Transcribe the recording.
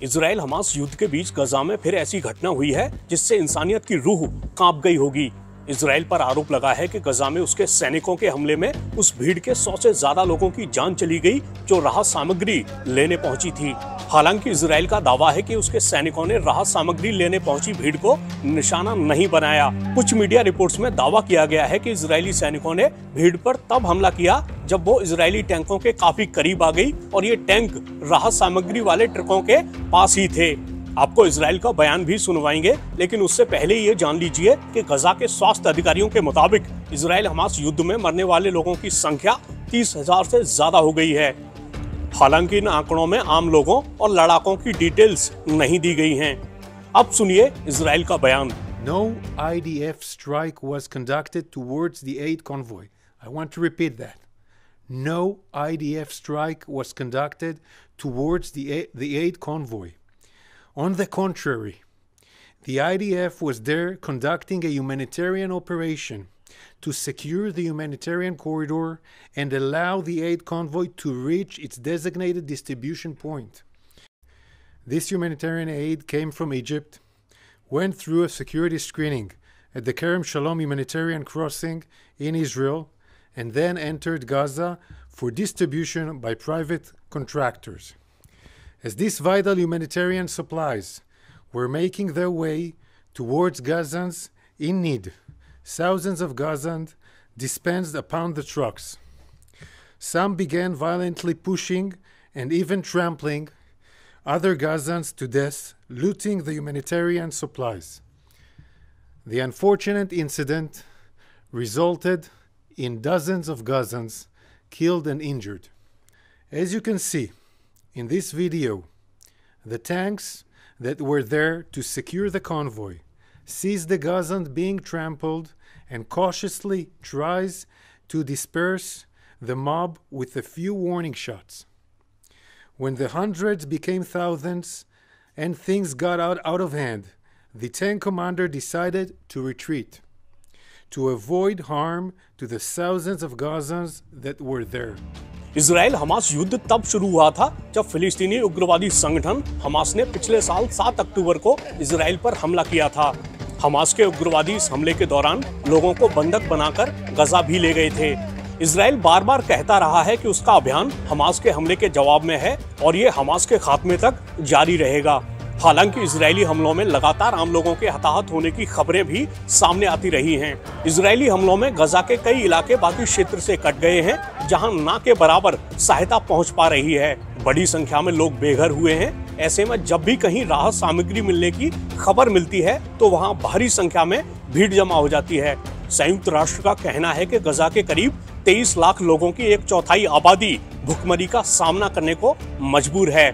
Israel Hamas युद्ध के बीच गजा में फिर ऐसी घटना हुई है जिससे इंसानियत की रूह कांप गई होगी। इजराइल पर आरोप लगा है कि गजा में उसके सैनिकों के हमले में उस भीड़ के 100 से ज्यादा लोगों की जान चली गई जो राहत सामग्री लेने पहुंची थी। हालांकि इजराइल का दावा है कि उसके सैनिकों ने राहत सामग्री लेने पहुंची भीड़ को निशाना नहीं बनाया। कुछ मीडिया रिपोर्ट्स में दावा किया गया है कि इजरायली सैनिकों ने भीड़ पर तब हमला किया जब वो इजरायली टैंकों के काफी करीब आ गई और ये टैंक राहत सामग्री वाले ट्रकों के पास ही थे। आपको इजराइल का बयान भी सुनवाएंगे, लेकिन उससे पहले ये जान लीजिए कि गजा के स्वास्थ्य अधिकारियों के मुताबिक इजराइल हमास युद्ध में मरने वाले लोगों की संख्या 30,000 से ज्यादा हो गई है। हालांकि इन आंकड़ों में आम लोगों और लड़ाकों की डिटेल्स नहीं दी गई हैं। अब सुनिए इजराइल का बयान। No IDF strike was conducted towards the aid convoy. I want to repeat that. No IDF strike was conducted towards the aid convoy. On the contrary, the IDF was there conducting a humanitarian operation to secure the humanitarian corridor and allow the aid convoy to reach its designated distribution point. This humanitarian aid came from Egypt, went through a security screening at the Kerem Shalom humanitarian crossing in Israel, and then entered Gaza for distribution by private contractors. As these vital humanitarian supplies were making their way towards Gazans in need, thousands of Gazans dispensed upon the trucks. Some began violently pushing and even trampling other Gazans to death, looting the humanitarian supplies. The unfortunate incident resulted in dozens of Gazans killed and injured. As you can see in this video, the tanks that were there to secure the convoy sees the Gazans being trampled and cautiously tries to disperse the mob with a few warning shots. When the hundreds became thousands and things got out of hand, the tank commander decided to retreat to avoid harm to the thousands of Gazans that were there. Israel Hamas युद्ध तब शुरू हुआ था जब फिलिस्तीनी उग्रवादी संगठन Hamas ने पिछले साल 7 अक्टूबर को इजराइल पर हमला किया था। हमास के उग्रवादी इस हमले के दौरान लोगों को बंधक बनाकर गजा भी ले गए थे। इजराइल बार बार कहता रहा है कि उसका अभियान हमास के हमले के जवाब में है और ये हमास के खात्मे तक जारी रहेगा। हालांकि इजरायली हमलों में लगातार आम लोगों के हताहत होने की खबरें भी सामने आती रही हैं। इजरायली हमलों में गजा के कई इलाके बाकी क्षेत्र से कट गए हैं, जहां ना के बराबर सहायता पहुंच पा रही है। बड़ी संख्या में लोग बेघर हुए हैं। ऐसे में जब भी कहीं राहत सामग्री मिलने की खबर मिलती है तो वहां भारी संख्या में भीड़ जमा हो जाती है। संयुक्त राष्ट्र का कहना है कि गजा के करीब 23 लाख लोगों की 1/4 आबादी भुखमरी का सामना करने को मजबूर है।